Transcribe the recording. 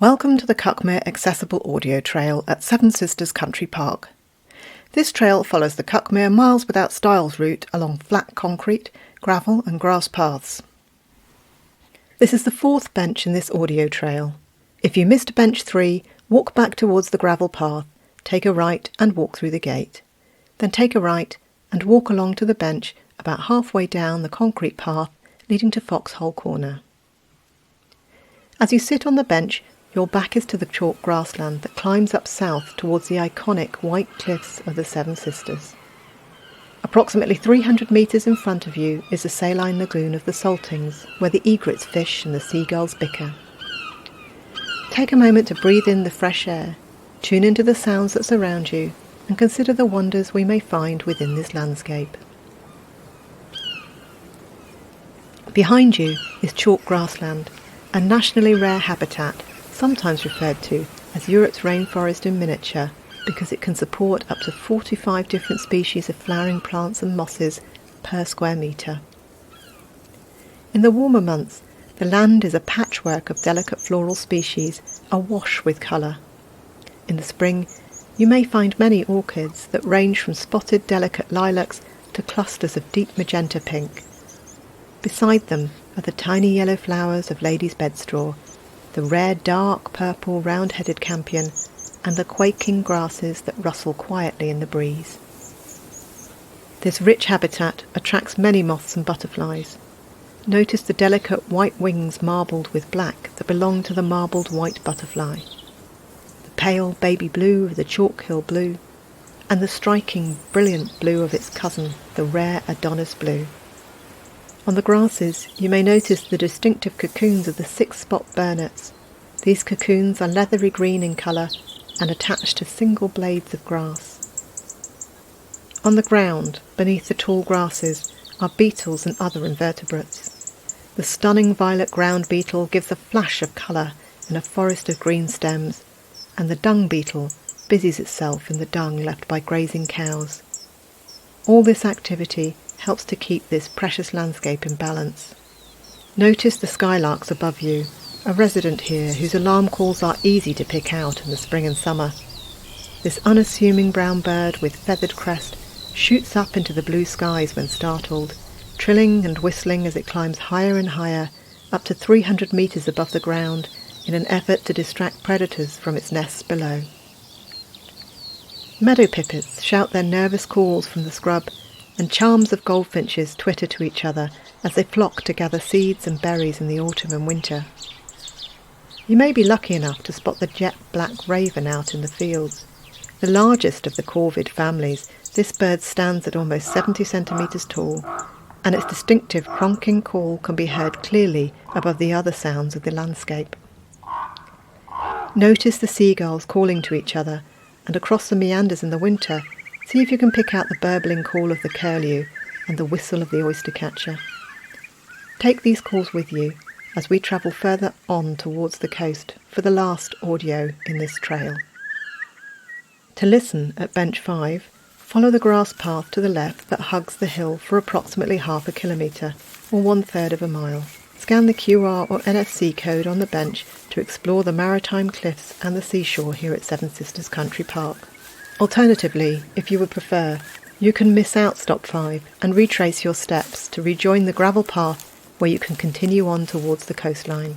Welcome to the Cuckmere Accessible Audio Trail at Seven Sisters Country Park. This trail follows the Cuckmere Miles Without Stiles route along flat concrete, gravel and grass paths. This is the fourth bench in this audio trail. If you missed bench 3, walk back towards the gravel path, take a right and walk through the gate. Then take a right and walk along to the bench about halfway down the concrete path leading to Foxhole Corner. As you sit on the bench, your back is to the chalk grassland that climbs up south towards the iconic white cliffs of the Seven Sisters. Approximately 300 metres in front of you is the saline lagoon of the Saltings, where the egrets fish and the seagulls bicker. Take a moment to breathe in the fresh air, tune into the sounds that surround you, and consider the wonders we may find within this landscape. Behind you is chalk grassland, a nationally rare habitat, sometimes referred to as Europe's rainforest in miniature because it can support up to 45 different species of flowering plants and mosses per square metre. In the warmer months, the land is a patchwork of delicate floral species awash with colour. In the spring, you may find many orchids that range from spotted delicate lilacs to clusters of deep magenta pink. Beside them are the tiny yellow flowers of lady's bedstraw, the rare dark purple round-headed campion, and the quaking grasses that rustle quietly in the breeze. This rich habitat attracts many moths and butterflies. Notice the delicate white wings marbled with black that belong to the marbled white butterfly, the pale baby blue of the chalk hill blue, and the striking brilliant blue of its cousin, the rare Adonis blue. On the grasses, you may notice the distinctive cocoons of the six-spot burnets. These cocoons are leathery green in colour and attached to single blades of grass. On the ground, beneath the tall grasses, are beetles and other invertebrates. The stunning violet ground beetle gives a flash of colour in a forest of green stems, and the dung beetle busies itself in the dung left by grazing cows. All this activity helps to keep this precious landscape in balance. Notice the skylarks above you, a resident here whose alarm calls are easy to pick out in the spring and summer. This unassuming brown bird with feathered crest shoots up into the blue skies when startled, trilling and whistling as it climbs higher and higher, up to 300 metres above the ground, in an effort to distract predators from its nests below. Meadow pipits shout their nervous calls from the scrub, and charms of goldfinches twitter to each other as they flock to gather seeds and berries in the autumn and winter. You may be lucky enough to spot the jet-black raven out in the fields. The largest of the corvid families, this bird stands at almost 70 centimetres tall, and its distinctive cronking call can be heard clearly above the other sounds of the landscape. Notice the seagulls calling to each other, and across the meanders in the winter, see if you can pick out the burbling call of the curlew and the whistle of the oyster catcher. Take these calls with you as we travel further on towards the coast for the last audio in this trail. To listen at bench 5, follow the grass path to the left that hugs the hill for approximately half a kilometre or 1/3 of a mile. Scan the QR or NFC code on the bench to explore the maritime cliffs and the seashore here at Seven Sisters Country Park. Alternatively, if you would prefer, you can miss out stop 5 and retrace your steps to rejoin the gravel path where you can continue on towards the coastline.